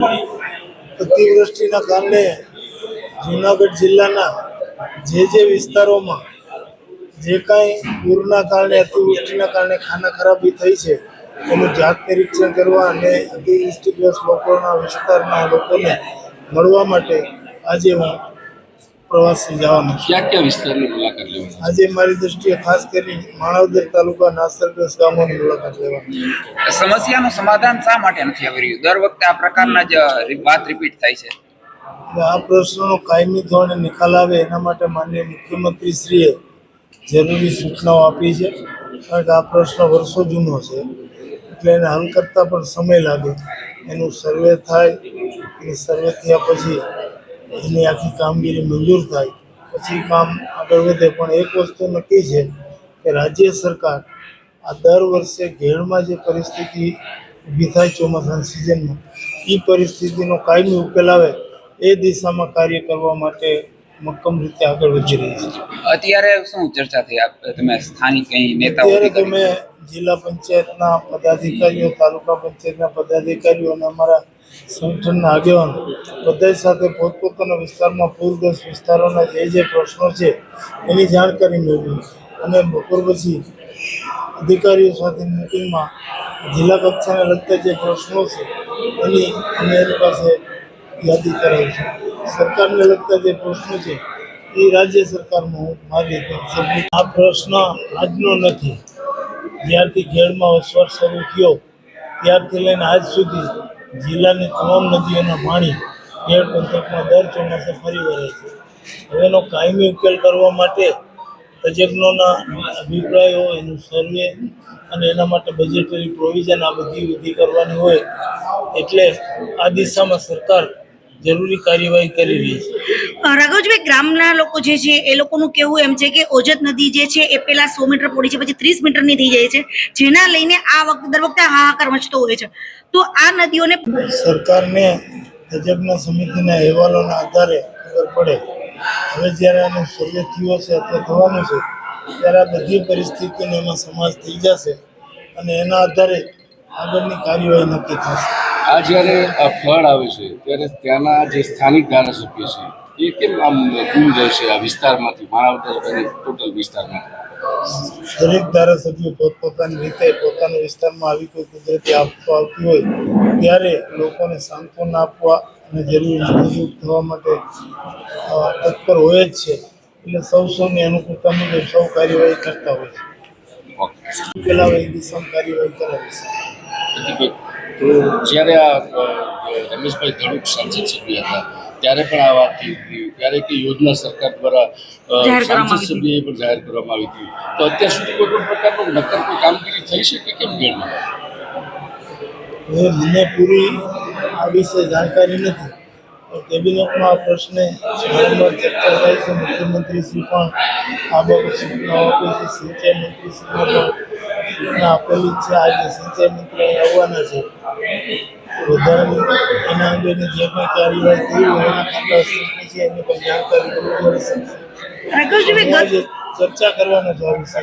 અતિવૃષ્ટિના કારણે જૂનાગઢ જિલ્લાના જે વિસ્તારોમાં જે કાંઈ પૂરના કારણે અતિવૃષ્ટિના કારણે ખાના ખરાબી થઈ છે એનું જાત નિરીક્ષણ કરવા અને અતિવૃષ્ટિગ્રસ્ત વિસ્તારના લોકોને મળવા માટે આજે હું પ્રવાસે જવાનો છું. ક્યાં ક્યાં વિસ્તારની મુલાકાત લેવાની? આજે મારી દ્રષ્ટિએ ખાસ કરી માણાવદર તાલુકા નાસરગ્રસ્ત ગામોની મુલાકાત લેવાની. સમસ્યાનું સમાધાન શા માટે નથી આવી રહ્યું? દર વખતે આ પ્રકારના જ વાત રિપીટ થાય છે. આ પ્રશ્નનો કાયમી ધોરણે નિકાલ આવે એના માટે માનનીય મુખ્યમંત્રીશ્રીએ જરૂરી સૂચનાઓ આપી છે. કારણ કે આ પ્રશ્ન વર્ષો જૂનો છે એટલે એને હલ કરતાં પણ સમય લાગે. એનું સર્વે થાય, અને સર્વે થયા પછી એની આખી કામગીરી મંજૂર થાય પછી કામ આગળ વધે. પણ એક વસ્તુ નક્કી છે કે રાજ્ય સરકાર આ દર વર્ષે ઘેડમાં જે પરિસ્થિતિ ઊભી થાય ચોમાસાની સિઝનમાં એ પરિસ્થિતિનો કાયમી ઉકેલ આવે એ દિશામાં કાર્ય કરવા માટે મક્કમ રીતે આગળ વધી રહી છે. અત્યારે શું ચર્ચા થઈ? તમે સ્થાનિક કઈ નેતાઓ? અત્યારે તમે જિલ્લા પંચાયતના પદાધિકારીઓ, તાલુકા પંચાયતના પદાધિકારીઓ અને અમારા સંગઠનના આગેવાનો બધા સાથે પોતપોતાના વિસ્તારમાં પૂરગ્રસ્ત વિસ્તારોના જે પ્રશ્નો છે એની જાણકારી મેળવી અને બપોર પછી અધિકારીઓ સાથે મિટિંગમાં જિલ્લા કક્ષાને લગતા જે પ્રશ્નો છે એની અમે એની પાસે યાદી કરાવીશું. સરકારને લગતા જે પ્રશ્નો છે એ રાજ્ય સરકારમાં હું મારી રીતે સબમિટ. આ પ્રશ્ન આજનો નથી. જ્યારથી ખેડમાં વસવાટ શરૂ થયો ત્યારથી લઈને આજ સુધી જિલ્લાની તમામ નદીઓના પાણી ખેડ પંથકમાં દર ચોમાસે ફરી વળે છે. હવે એનો કાયમી ઉકેલ કરવા માટે તજજ્ઞોના અભિપ્રાયો, એનું સર્વે અને એના માટે બજેટરી પ્રોવિઝન આ બધી વિધિ કરવાની હોય એટલે આ દિશામાં સરકાર જરૂરી કાર્યવાહી કરી રહી છે. રાઘવજીભાઈ, ગ્રામના લોકો જે છે એ લોકોનું કહેવું એમ છે કે ઓજત નદી જે છે એ પેલા 100 મીટર પહોળી છે, પછી 30 મીટરની થઈ જાય છે, જેના લઈને આ વખતે દર વખતે હાહાકાર મચતો હોય છે. તો આ નદીઓને સરકારને તજજ્ઞ સમિતિના અહેવાલોના આધારે ખબર પડે. હવે જ્યારે આનો સર્વે થયો છે અથવા થવાનું છે ત્યારે આ બધી પરિસ્થિતિનો એમાં સમાવેશ થઈ જશે અને એના આધારે આગળની કાર્યવાહી નક્કી થશે. આ જ્યારે ફ્લડ આવે છે ત્યારે ત્યાંના જે સ્થાનિક ધારાસભ્ય છે એ કેમ આમ દૂર રહેશે આ વિસ્તારમાંથી, માણાવદર અને ટોટલ વિસ્તારમાંથી? દરેક ધારાસભ્યો પોતપોતાની રીતે પોતાના વિસ્તારમાં આવી કોઈ કુદરતી આફતો આવતી હોય ત્યારે લોકોને સાંત્વના આપવા અને જરૂરી મદદરૂપ થવા માટે તત્પર હોય જ છે. એટલે સૌની અનુકૂળતા મુજબ સૌ કાર્યવાહી કરતા હોય છે. ઉકેલાવે એ દિશામાં કાર્યવાહી કરાવે છે. તો જ્યારે આ રમેશભાઈ ધડુક સાંસદ સભ્ય હતા ત્યારે પણ આ વાત થઈ હતી, ત્યારે કે યોજના સરકાર દ્વારા સાંસદ સભ્યએ પણ જાહેર કરવામાં આવી હતી. તો અત્યાર સુધી કોઈ પણ પ્રકારનું નક્કર કોઈ કામગીરી થઈ શકે કેમ ગેડમાં? હવે મને પૂરી આ વિશે જાણકારી નથી. કેબિનેટમાં આ પ્રશ્ને વારંવાર ચર્ચા થાય છે. મુખ્યમંત્રીશ્રી પણ આ બાબત સૂચનાઓ આપે છે. સિંચાઈ મંત્રીશ્રીને પણ સૂચના આપેલી છે. આજે સિંચાઈ મંત્રી અહીં આવવાના છે. વધારાની એના અંગેની જે કંઈ કાર્યવાહી થઈ હોય એના ખાતા છે એની પણ જાણકારી મળી શકશે. આજે ચર્ચા કરવાનો છે આ વિષય.